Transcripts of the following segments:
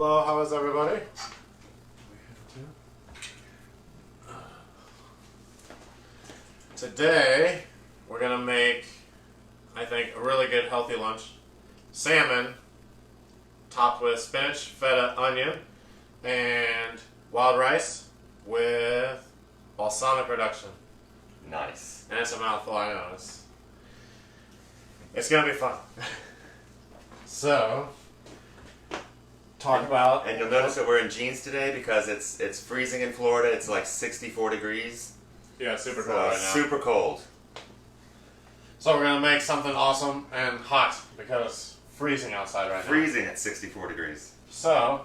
Hello, how is everybody? Today, we're going to make, I think, a really good healthy lunch. Salmon, topped with spinach, feta, onion, and wild rice with balsamic reduction. Nice. And it's a mouthful, I know. It's going to be fun. So, talk about... And you'll notice that we're in jeans today because it's freezing in Florida. It's like 64 degrees. Yeah, it's super cold right now. Super cold. So we're going to make something awesome and hot because it's freezing outside right now. Freezing at 64 degrees. So,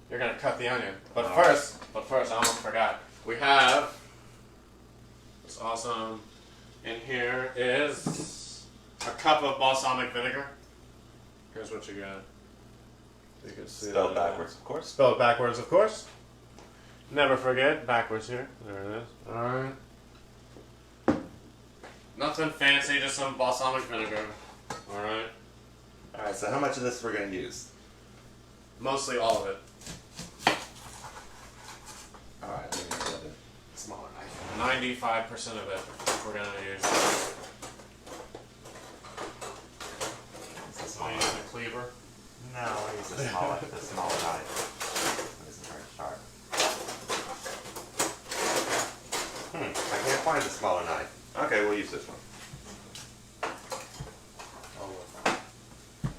you're going to cut the onion. But first, I almost forgot. We have this awesome, in here is a cup of balsamic vinegar. Here's what you got. You can see Spelled backwards, of course. Spelled backwards, of course. Never forget, backwards here. There it is. Alright. Nothing fancy, just some balsamic vinegar. Alright. Alright, so how much of this we're going to use? Mostly all of it. Alright, let me get a smaller knife. 95% of it we're going to use. Is this I'll use the cleaver. No, I'll use the smaller knife. This is very sharp. I can't find the smaller knife. Okay, we'll use this one.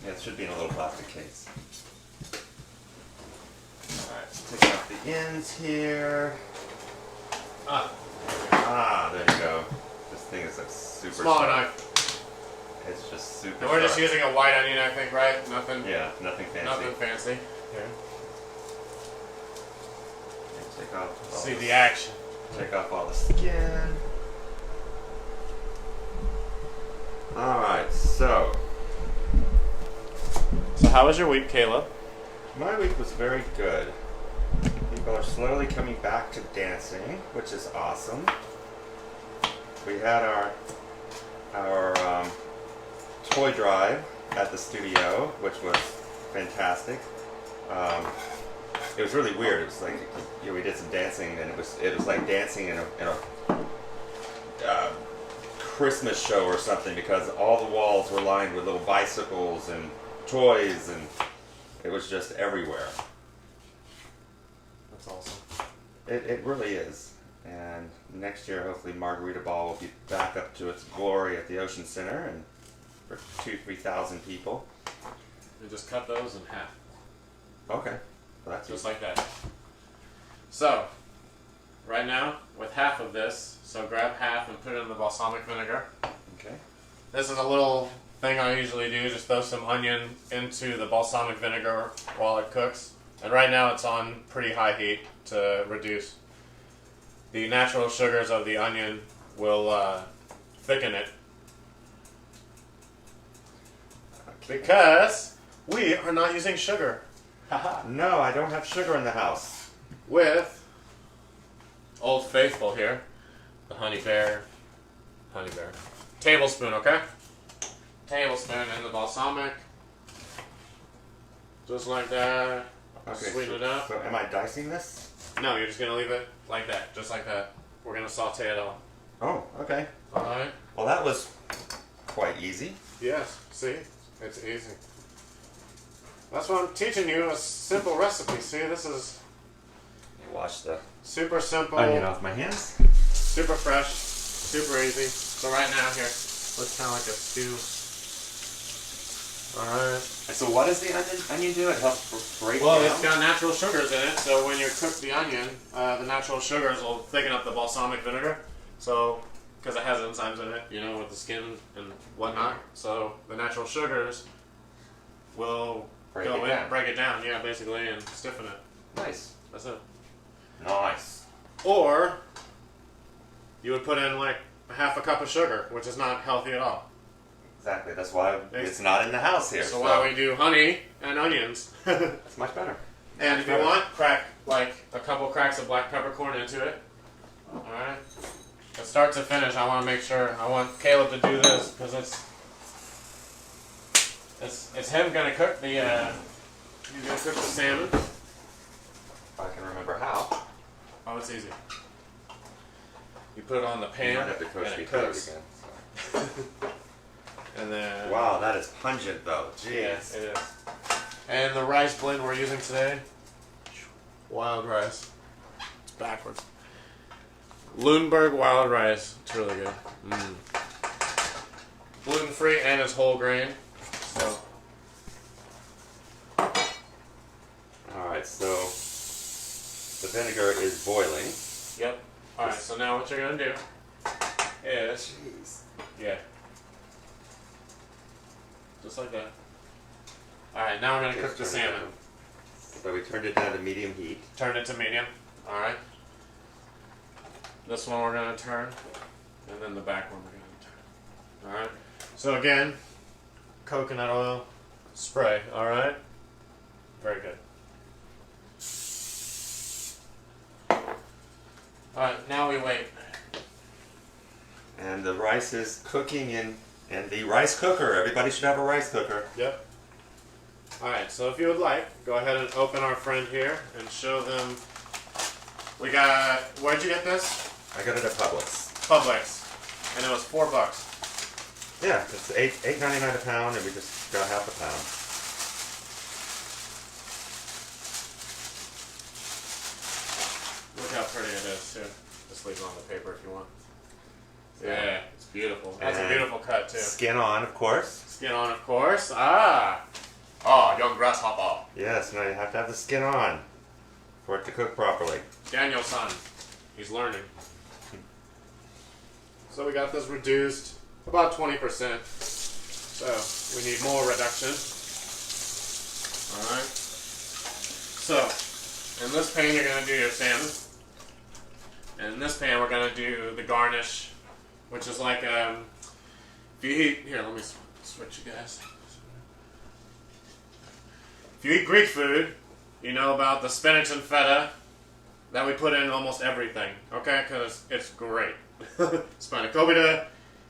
Yeah, it should be in a little plastic case. Alright, take out the ends here. There you go. This thing is like super Smaller sharp. knife. It's just super And we're just sharp. using a white onion, I think, right? Nothing. Yeah, nothing fancy. Nothing fancy. Here. Take off all See the the action. Take off all the skin. Alright, so how was your week, Caleb? my week was very good. People are slowly coming back to dancing, which is awesome. We had our toy drive at the studio, which was fantastic. It was really weird. It was like, you know, we did some dancing, and it was like dancing in a Christmas show or something, because all the walls were lined with little bicycles and toys, and it was just everywhere. That's awesome. It really is. And next year, hopefully, Margarita Ball will be back up to its glory at the Ocean Center, and for 2,000-3,000 people. You just cut those in half. Okay, well, that's Just like that. So, right now, with half of this, so grab half and put it in the balsamic vinegar. okay. This is a little thing I usually do, just throw some onion into the balsamic vinegar while it cooks. And right now it's on pretty high heat to reduce. The natural sugars of the onion will thicken it. Because we are not using sugar. Haha. No, I don't have sugar in the house. With Old Faithful here, the honey bear. Tablespoon, okay? Tablespoon in the balsamic. Just like that. Okay, Sweeten it up. So am I dicing this? No, you're just going to leave it like that, just like that. We're going to saute it all. Oh, okay. Alright? Well, that was quite easy. Yes, see? It's easy. That's what I'm teaching you, a simple recipe. See, this is Wash the super simple, onion off my hands. super fresh, super easy. So right now here, looks kind of like a stew. Alright. So what does the onion do? It helps break Well, down? it's got natural sugars in it, so when you cook the onion, the natural sugars will thicken up the balsamic vinegar. So, because it has enzymes in it, you know, with the skin and whatnot. So the natural sugars will Break go it in, down. break it down, yeah, basically, and stiffen it. Nice. That's it. Nice. Or you would put in like half a cup of sugar, which is not healthy at all. Exactly. That's why it's not in the house here. So why we do honey and onions. It's much better. And if you want, crack like a couple cracks of black peppercorn into it. Alright. But start to finish, I want to make sure, I want Caleb to do this, because it's him going to cook the You're gonna cook the salmon. If I can remember how. Oh, it's easy. You put it on the pan You might have to coach and me it through it cooks. again. So. And then Wow, that is pungent though. Jeez. yeah, it is. And the rice blend we're using today, wild rice. It's backwards. Lunenburg wild rice. It's really good. Gluten free and it's whole grain. So. Alright, so the vinegar is boiling. Yep. All right. So now what you're gonna do is yeah, just like that. All right. Now we're gonna cook the Turn it salmon. down. So we turned it down to medium heat. Turn it to medium. All right. This one we're gonna turn, and then the back one we're gonna turn. All right. So again, coconut oil spray. All right. Very good. All right. Now we wait. And the rice is cooking in the rice cooker. Everybody should have a rice cooker. Yep. All right. So if you would like, go ahead and open our friend here and show them. We got. Where'd you get this? I got it at Publix. Publix, and it was $4. Yeah, it's $8.99 a pound, and we just got half a pound. Look how pretty it is too. Just leave it on the paper if you want. Yeah, it's beautiful. That's a And beautiful cut too. Skin on, of course. Skin on, of course. Ah, oh, young grasshopper. Yes, now you have to have the skin on for it to cook properly. Daniel's son, he's learning. So we got this reduced about 20%. So we need more reduction. All right. So in this pan you're gonna do your salmon. And in this pan we're gonna do the garnish, which is like if you eat here. Let me switch you guys. If you eat Greek food, you know about the spinach and feta that we put in almost everything. Okay, because it's great. Spanakopita,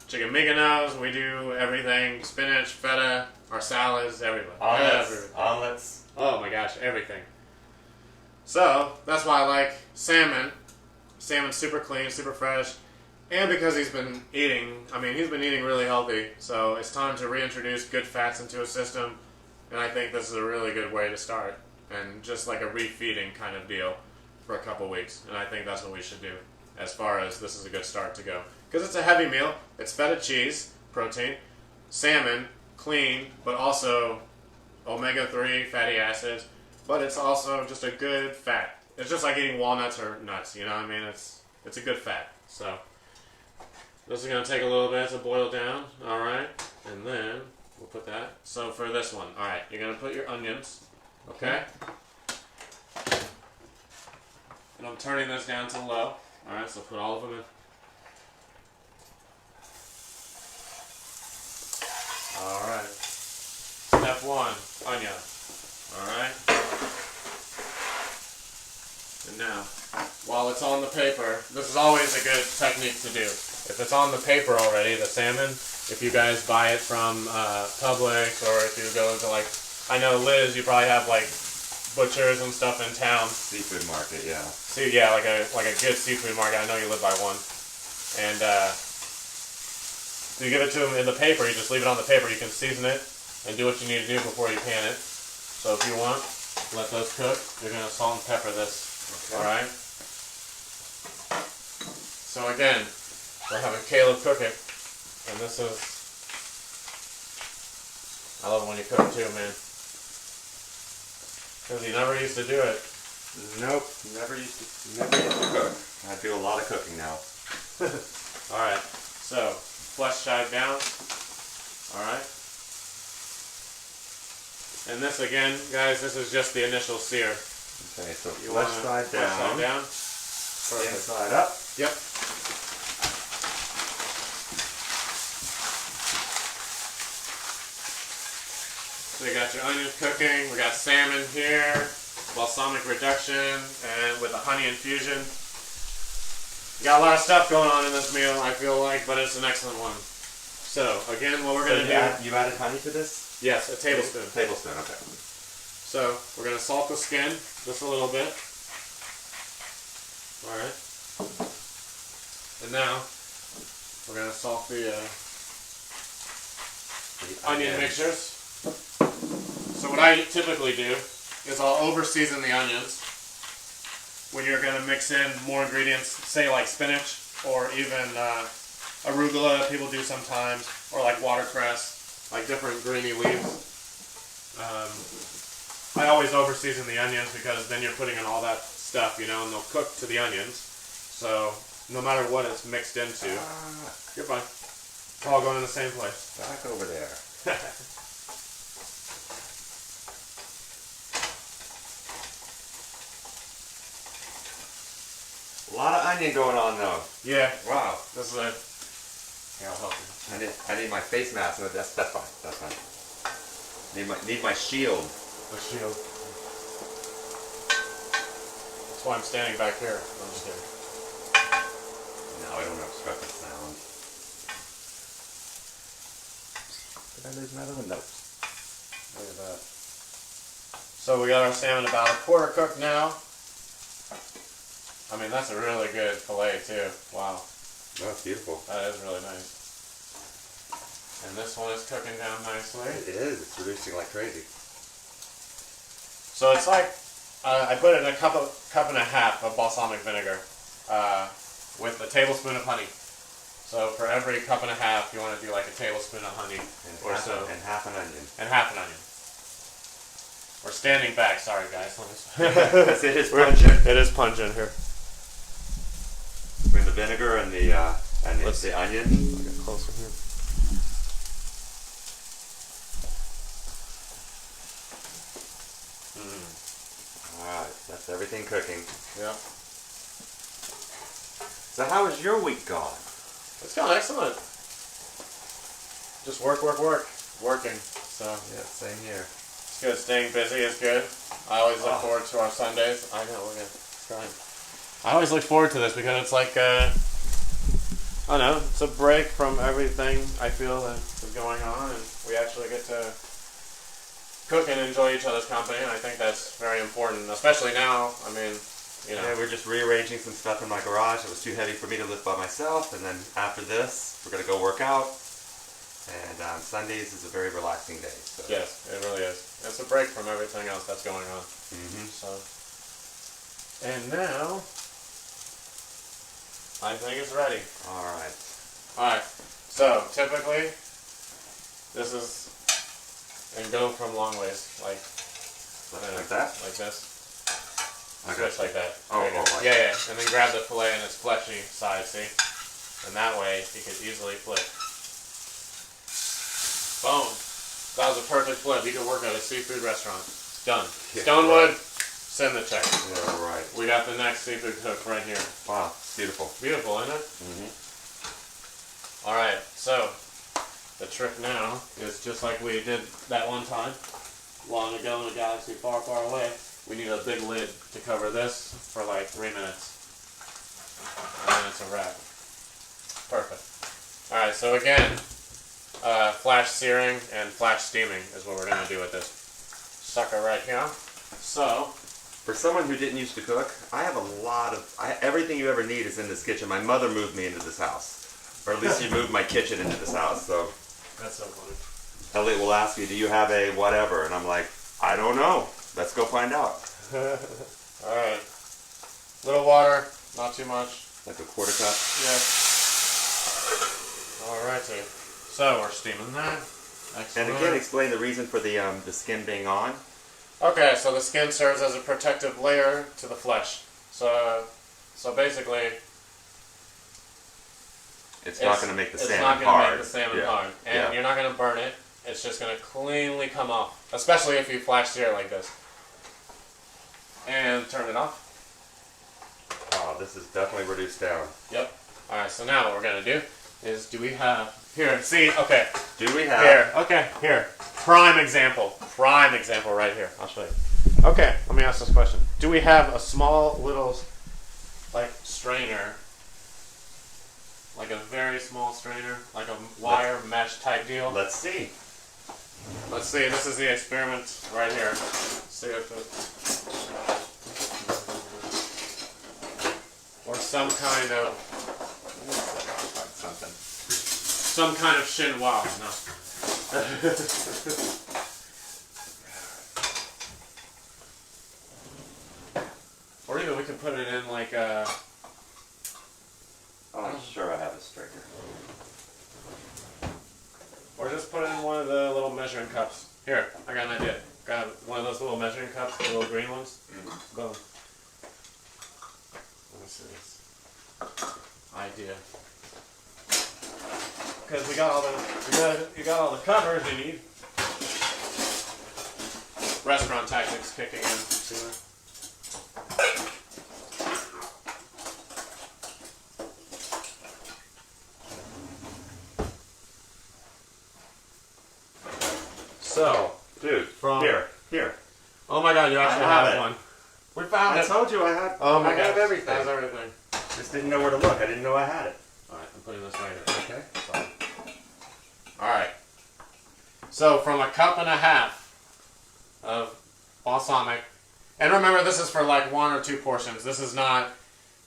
chicken mykonos, we do everything. Spinach, feta, our salads, everything. Everything. Omelets. Oh my gosh, everything. So, that's why I like salmon. Salmon's super clean, super fresh. And because he's been eating really healthy. So, it's time to reintroduce good fats into his system. And I think this is a really good way to start. And just like a refeeding kind of deal for a couple weeks. And I think that's what we should do. As far as this is a good start to go. Because it's a heavy meal. It's feta cheese, protein, salmon, clean, but also omega-3 fatty acids. But it's also just a good fat. It's just like eating walnuts or nuts, you know what I mean? It's a good fat. So this is going to take a little bit to boil down, alright? And then we'll put that. So for this one, alright, you're going to put your onions, okay? And I'm turning this down to low. Alright, so put all of them in. Alright. Step 1, onion. Alright. And now, while it's on the paper, this is always a good technique to do. If it's on the paper already, the salmon, if you guys buy it from Publix, or if you go to like, I know Liz, you probably have like butchers and stuff in town. Seafood market, yeah. See, yeah, like a good seafood market. I know you live by one. And you give it to them in the paper. You just leave it on the paper. You can season it and do what you need to do before you pan it. So if you want, let those cook. You're gonna salt and pepper this. Okay. All right. So again, we're having Caleb cook it, and this is. I love it when you cook too, man. Because he never used to do it. Nope, never used to cook. I do a lot of cooking now. Alright, so flesh side down. Alright. And this again, guys, this is just the initial sear. Okay, so flesh side down. Flesh side down. Skin side up. Yep. So you got your onions cooking, we got salmon here, balsamic reduction, and with a honey infusion. You got a lot of stuff going on in this meal, I feel like, but it's an excellent one. So, again, what we're going to do... You added honey to this? Yes, a tablespoon. Tablespoon, okay. So we're going to salt the skin just a little bit. Alright. And now we're going to salt the onion mixtures. So what I typically do is I'll over season the onions when you're going to mix in more ingredients, say like spinach or even arugula, people do sometimes, or like watercress, like different greeny leaves. I always over season the onions because then you're putting in all that stuff, you know, and they'll cook to the onions. So no matter what it's mixed into, you're fine. It's all going in the same place. Back over there. A lot of onion going on though. Yeah. Wow. This is it. Here, I'll help you. I need my face mask. No, that's fine. That's fine. Need my shield. The shield. That's why I'm standing back here. I'm just kidding. No, I don't obstruct the sound. Did I lose my other one? Nope. Look at that. So we got our salmon about a quarter cooked now. I mean, that's a really good fillet too. Wow. That's beautiful. That is really nice. And this one is cooking down nicely. It is. It's reducing like crazy. So it's like, I put in a cup and a half of balsamic vinegar with a tablespoon of honey. So for every cup and a half, you want to do like a tablespoon of honey or so. And half an onion. And half an onion. We're standing back. Sorry, guys. It is pungent. It is pungent here. Between the vinegar and the onion. I'll get closer here. Alright, that's everything cooking. Yeah. So how has your week gone? It's gone excellent. Just working. So yeah, same here. it's good. Staying busy is good. I always look forward to our Sundays. I know we're gonna try. I always look forward to this because it's like I don't know, it's a break from everything I feel that is going on, and we actually get to cook and enjoy each other's company, and I think that's very important, especially now. I mean, you know. Yeah, we're just rearranging some stuff in my garage. It was too heavy for me to lift by myself, and then after this, we're going to go work out, and Sundays is a very relaxing day. So. Yes, it really is. It's a break from everything else that's going on. Mm-hmm. So, and now, I think it's ready. Alright. Alright, so typically, this is, and go from long ways, like that? Like this. Okay. Switch like that. Oh, There you go. like yeah. And then grab the fillet in its fleshy side, see? And that way, you can easily flip. Boom. That was a perfect flip. You can work at a seafood restaurant. Done. Yeah, Stonewood, right. send the check. Yeah, right. We got the next seafood cook right here. Wow, beautiful. Beautiful, isn't it? Mm-hmm. Alright, so the trick now is just like we did that one time, long ago in a galaxy far, far away. We need a big lid to cover this for like 3 minutes. And then it's a wrap. Perfect. Alright, so again, flash searing and flash steaming is what we're going to do with this sucker right here. So, for someone who didn't used to cook, I have a lot of, everything you ever need is in this kitchen. My mother moved me into this house. Or at least she moved my kitchen into this house, so. that's so funny. Elliot will ask me, do you have a whatever? And I'm like, I don't know. Let's go find out. Alright. Little water, not too much. Like a quarter cup? Yeah. Alrighty. So we're steaming that. Excellent. And again, explain the reason for the skin being on. Okay, so the skin serves as a protective layer to the flesh. So basically, it's not going to make the salmon hard. It's not going to make the salmon hard. And Yeah. you're not going to burn it. It's just going to cleanly come off. Especially if you flash sear it like this. And turn it off. Oh, this is definitely reduced down. Yep. Alright, so now what we're going to do is, do we have... Here, see, okay. Do we have... Here, okay, here. Prime example right here. I'll show you. Okay, let me ask this question. Do we have a small little, like, strainer, like a very small strainer, like a wire mesh type deal? Let's see. Let's see, this is the experiment right here. See if it... Or some kind of... Something. Some kind of chinois. No. Or even we can put it in like a... Oh, I'm sure I have a strainer. Or just put it in one of the little measuring cups. Here, I got an idea. Got one of those little measuring cups, the little green ones. Boom. Let me see this. Idea. Because we got all the you got all the covers you need. Restaurant tactics kicking in. See that? So, dude, from here. Oh my God, you actually have have it. one. We found I it. told you I had. Oh my I God, have everything. That's everything. Just didn't know where to look. I didn't know I had it. All right, I'm putting this right here. Okay. Sorry. All right. So from a cup and a half of balsamic, and remember this is for like 1 or 2 portions. This is not.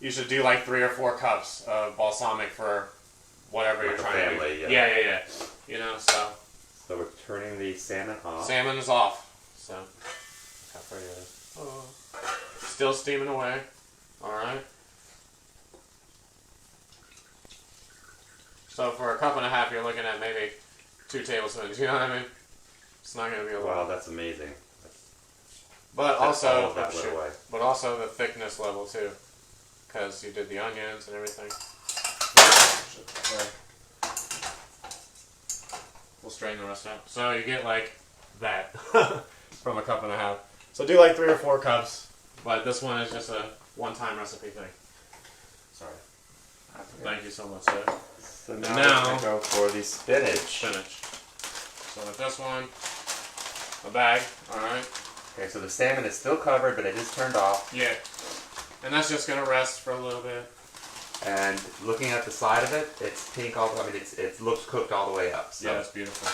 You should do like 3 or 4 cups of balsamic for whatever Like you're a trying family, to do. yeah. Yeah. You know, so. So we're turning the salmon off. Salmon is off. So, how pretty it is. Oh. Still steaming away. Alright. So for a cup and a half, you're looking at maybe 2 tablespoons. You know what I mean? It's not going to be a lot. Wow, that's amazing. But That's all also, of that went away. but also the thickness level too, because you did the onions and everything. We'll strain the rest out. So you get like that from a cup and a half. So do like 3 or 4 cups, but this one is just a one-time recipe thing. Sorry. Thank you so much, sir. So now we're going to go for the spinach. Spinach. So with this one, a bag, alright. Okay, so the salmon is still covered, but it is turned off. Yeah. And that's just going to rest for a little bit. And looking at the side of it, it's pink all the way. I mean, it looks cooked all the way up. So. Yeah, it's beautiful.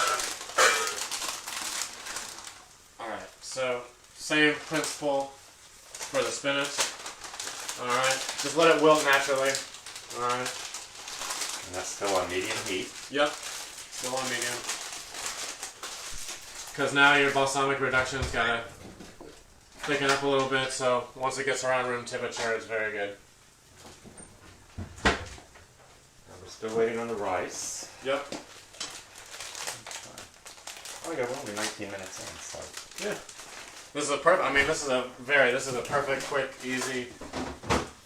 Alright, so same principle for the spinach. Alright, just let it wilt naturally. Alright. And that's still on medium heat. Yep, still on medium. Because now your balsamic reduction's got to thicken up a little bit, so once it gets around room temperature, it's very good. And we're still waiting on the rice. Yep. Oh yeah, we're only 19 minutes in, so. Yeah. This is a perfect. I mean, this is a perfect, quick, easy,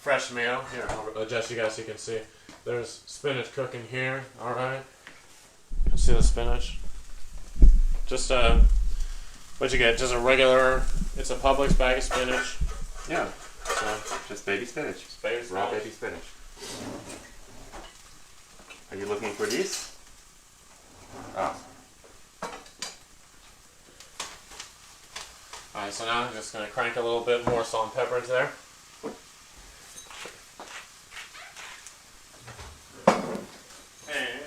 fresh meal. Here, I'll adjust you guys so you can see. There's spinach cooking here. All right. See the spinach? Just what'd you get? Just a regular. It's a Publix bag of spinach. Yeah. So Just baby spinach. just baby Raw spinach. baby spinach. Are you looking for these? Oh. Alright, so now I'm just going to crank a little bit more salt and pepper into there. And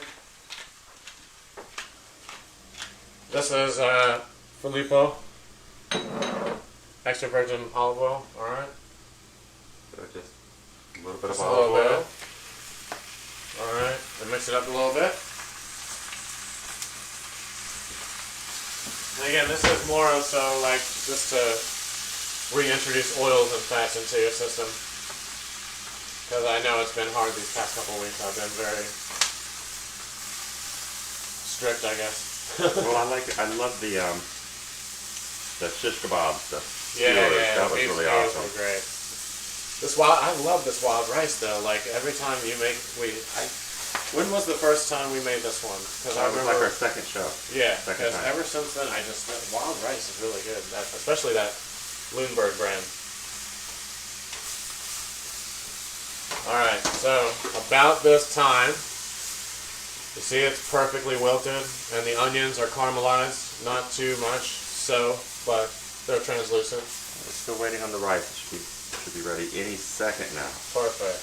this is Filippo extra virgin olive oil, alright? So just a little bit of Just a olive little oil. bit. Alright, and mix it up a little bit. And again, this is more so like just to reintroduce oils and fats into your system. Because I know it's been hard these past couple of weeks. I've been very strict, I guess. Well, I love the shish kebabs, the skewers. That was really awesome. Were great. I love this wild rice though. Like every time you make, when was the first time we made this one? Because I That was remember like our second show. Yeah, Second because time. ever since then, wild rice is really good. Especially that Lundberg brand. Alright, so about this time, you see it's perfectly wilted, and the onions are caramelized, not too much, but they're translucent. We're still waiting on the rice. It should be ready any second now. Perfect.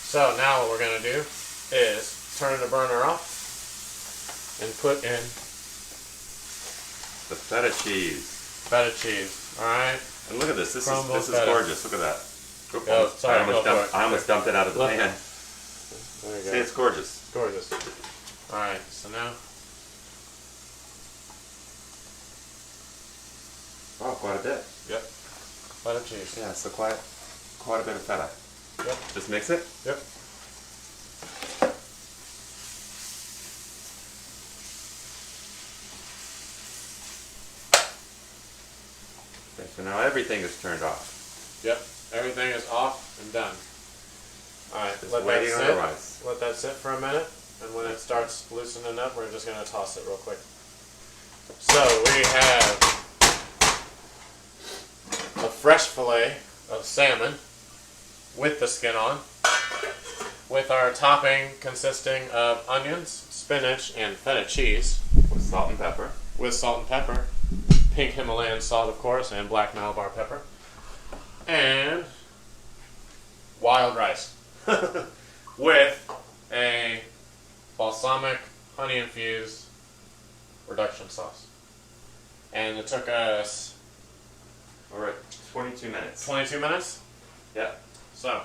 So now what we're going to do is turn the burner off and put in The feta cheese. Feta cheese. All right. And look at this. This Crumbled is feta. gorgeous. Look at that. Oop, Oh, sorry, I almost dumped it out of the Look. pan. There you go. See, it's gorgeous. It's gorgeous. All right. So now. Oh, quite a bit. Yep. Feta cheese. Yeah, so quite a bit of feta. Yep. Just mix it. Yep. Okay, so now everything is turned off. Yep. Everything is off and done. All right. Just Let that waiting on the sit. rice. Let that sit for a minute, and when it starts loosening up, we're just gonna toss it real quick. So we have a fresh fillet of salmon with the skin on, with our topping consisting of onions, spinach, and feta cheese, With salt and pepper. with salt and pepper, pink Himalayan salt, of course, and black Malabar pepper, and wild rice with a balsamic honey infused reduction sauce. And it took us We're at 22 minutes. 22 minutes. Yep. So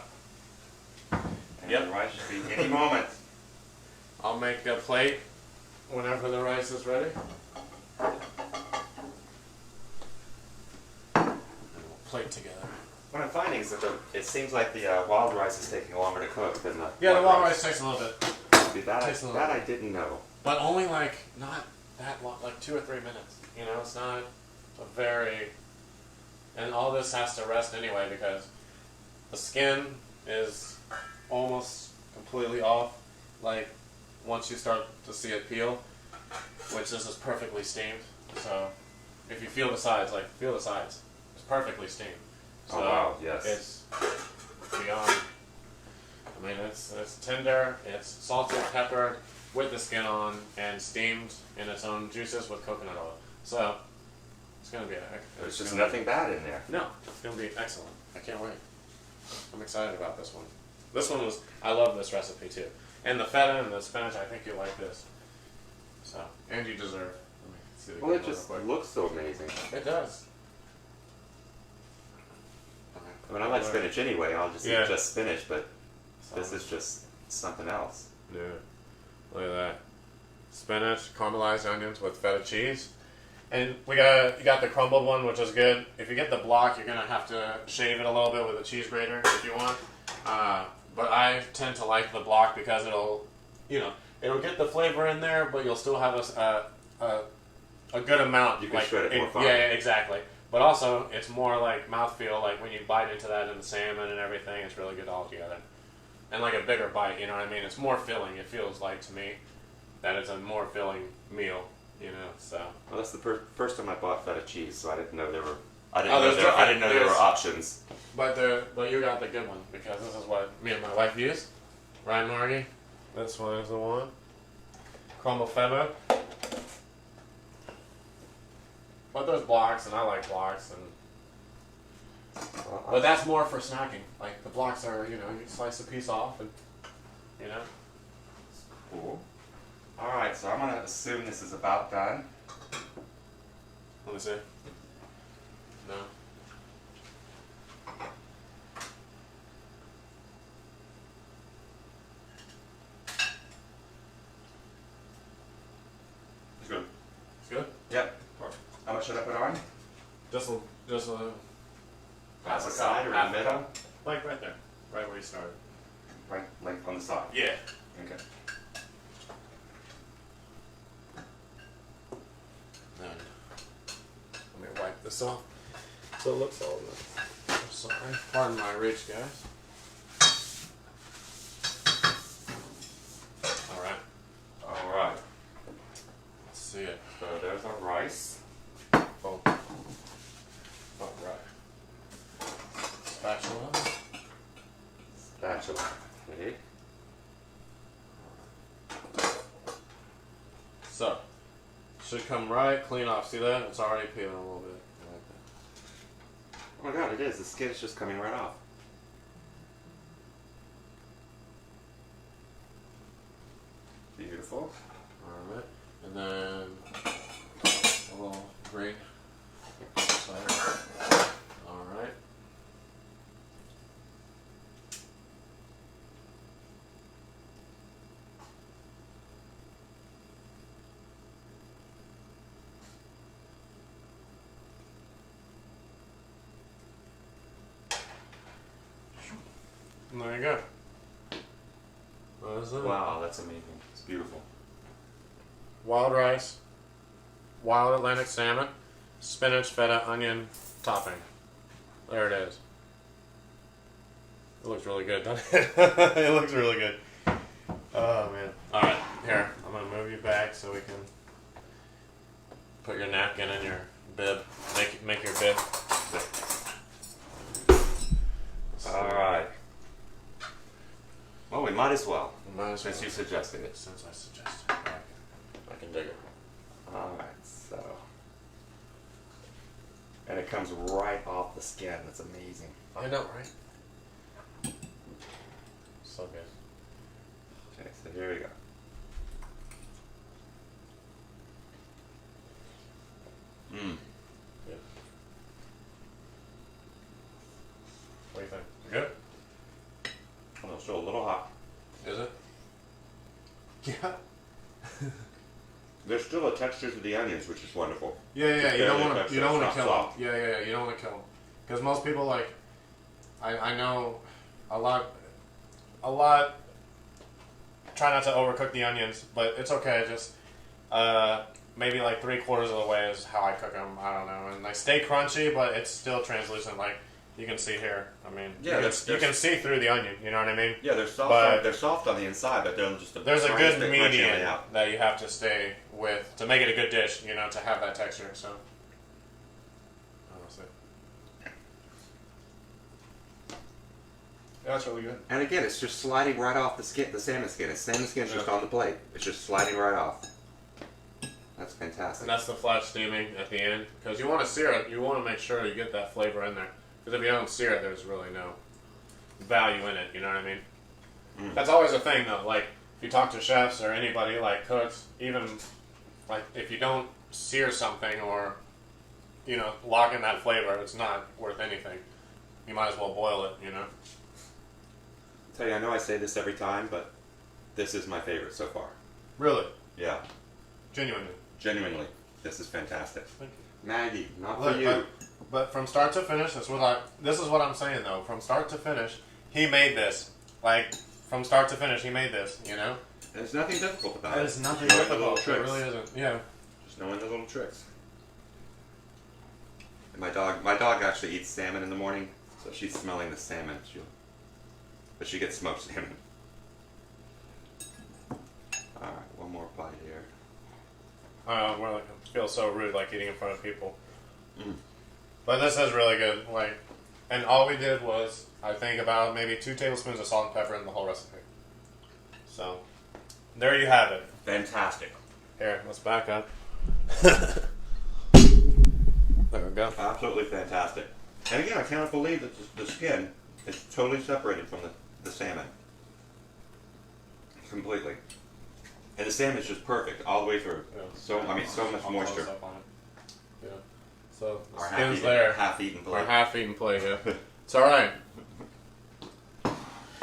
And Yep. the rice should be any moment. I'll make a plate whenever the rice is ready. And we'll plate together. What I'm finding is that it seems like the wild rice is taking longer to cook than the Yeah, the white wild rice takes a little bit, See, that takes a little I bit. didn't know. but only like not that long, like 2 or 3 minutes. You know, it's not a very. And all this has to rest anyway because the skin is almost completely off. Like once you start to see it peel, which this is perfectly steamed. So if you feel the sides, like feel the sides, it's perfectly steamed. So Oh, wow, yes. It's beyond. I mean, it's tender. It's salted, peppered, with the skin on, and steamed in its own juices with coconut oil. So it's gonna be. There's just nothing bad in there. No, it's gonna be excellent. I can't wait. I'm excited about this one. This one was. I love this recipe too, and the feta and the spinach. I think you like this. So, and you deserve. Let me see the Well, it camera just real quick. looks so amazing. It does. I mean, I like spinach anyway. I'll just Yeah. eat just spinach, but this is just something else. Yeah. Look at that. Spinach, caramelized onions with feta cheese. And you got the crumbled one, which is good. If you get the block, you're gonna have to shave it a little bit with a cheese grater if you want. But I tend to like the block because it'll get the flavor in there, but you'll still have a good amount. You can shred it more fine. Yeah, exactly. But also, it's more like mouthfeel, like when you bite into that and the salmon and everything, it's really good all together. And like a bigger bite, you know what I mean? It's more filling, it feels like to me, that it's a more filling meal, you know, so. Well, that's the first time I bought feta cheese, so I didn't know there were. there's different- I didn't know there were there's- options. But you got the good one, because this is what me and my wife use. Right, Margie? This one is the one. Crumble feta. But there's blocks, and I like blocks, and but that's more for snacking. Like the blocks are, you slice a piece off, and Cool. All right, so I'm gonna assume this is about done. Let me see. No. It's good. It's good. Yep. How much should I put on? Just a Half the side or in the middle? like right there, right where you started. Right, like on the side. Yeah. Okay. Then let me wipe this off so it looks all good. I'm sorry. Pardon my reach, guys. All right. All right. Let's see it. So there's our rice. Oh. All right. Spatula. Spatula. Okay. So, should come right clean off. See that? It's already peeling a little bit. I like that. Oh my god, it is. The skin is just coming right off. Beautiful. Alright. And then a little green there you go. What is that? Wow, that's amazing. It's beautiful. Wild rice, wild Atlantic salmon, spinach, feta, onion topping. There it is. It looks really good, doesn't it? It looks really good. Oh man. Alright, here. I'm gonna move you back so we can put your napkin in your bib. Make your bib. Alright. Well, we might as well. Since you suggested it. Since I suggested it. I can dig it. Alright, so. And it comes right off the skin. That's amazing. I know, right? So good. Okay, so here we go. Mmm. Good. What do you think? Good? Well, it's still a little hot. Is it? Yeah. There's still a texture to the onions, which is wonderful. Yeah. You don't want to. It's You don't want not to kill soft. them. Yeah. You don't want to kill them, because most people like. I know a lot. Try not to overcook the onions, but it's okay. Just maybe like 3/4 of the way is how I cook them. I don't know, and they stay crunchy, but it's still translucent. Like you can see here. I mean, Yeah, you can see through the onion. You know what I mean? Yeah, they're soft. But they're soft on the inside, but they're just there's a trying to good stay crunchy on the medium out. that you have to stay with to make it a good dish. You know, to have that texture. So. Oh, that's it. Yeah, that's really good. And again, it's just sliding right off the skin, the salmon skin. The salmon skin's just on the plate. It's just sliding right off. That's fantastic. And that's the flash steaming at the end, because you want to sear it. You want to make sure you get that flavor in there. Because if you don't sear it, there's really no value in it. You know what I mean? Mm. That's always a thing, though. Like if you talk to chefs or anybody like cooks, even like if you don't sear something or lock in that flavor, it's not worth anything. You might as well boil it. You know. I tell you, I know I say this every time, but this is my favorite so far. Really? Yeah, Genuinely. genuinely, this is fantastic. Thank you. Maggie, not Look, for you. But from start to finish, this is what I'm saying though. From start to finish, he made this. Like from start to finish, he made this. You know. There's nothing difficult about it. There's nothing Just knowing the little difficult. It tricks. really isn't. Yeah. Just knowing the little tricks. And my dog actually eats salmon in the morning, so she's smelling the salmon. But she gets smoked salmon. All right, one more bite here. We're like, it feels so rude, like eating in front of people. Mm. But this is really good. Like, and all we did was, I think, about maybe 2 tablespoons of salt and pepper in the whole recipe. So, there you have it. Fantastic. Here, let's back up. There we go. Absolutely fantastic. And again, I cannot believe that the skin is totally separated from the salmon. Completely. And the salmon is just perfect all the way through. Yeah. So much I'll moisture. close up on it. Yeah. So the Our skin's there. half-eaten Or plate. half-eaten plate. Yeah. It's all right. Go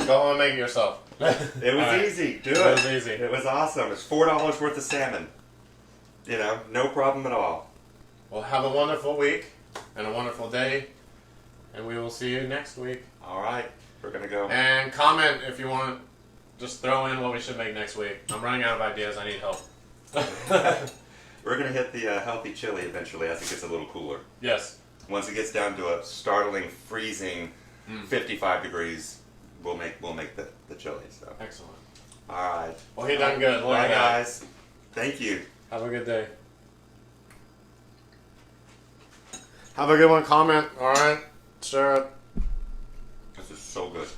home and make it yourself. It was All right. easy. Do it. It was easy. It was awesome. It's $4 worth of salmon. No problem at all. Well, have a wonderful week and a wonderful day, and we will see you next week. All right, we're gonna go. And comment if you want. Just throw in what we should make next week. I'm running out of ideas. I need help. We're gonna hit the healthy chili eventually as it gets a little cooler. Yes. Once it gets down to a startling, freezing 55 degrees, we'll make the chili. So. Excellent. All right. Well, he done good. Look Bye, at that. guys. Thank you. Have a good day. Have a good one. Comment. All right. Share it. This is so good.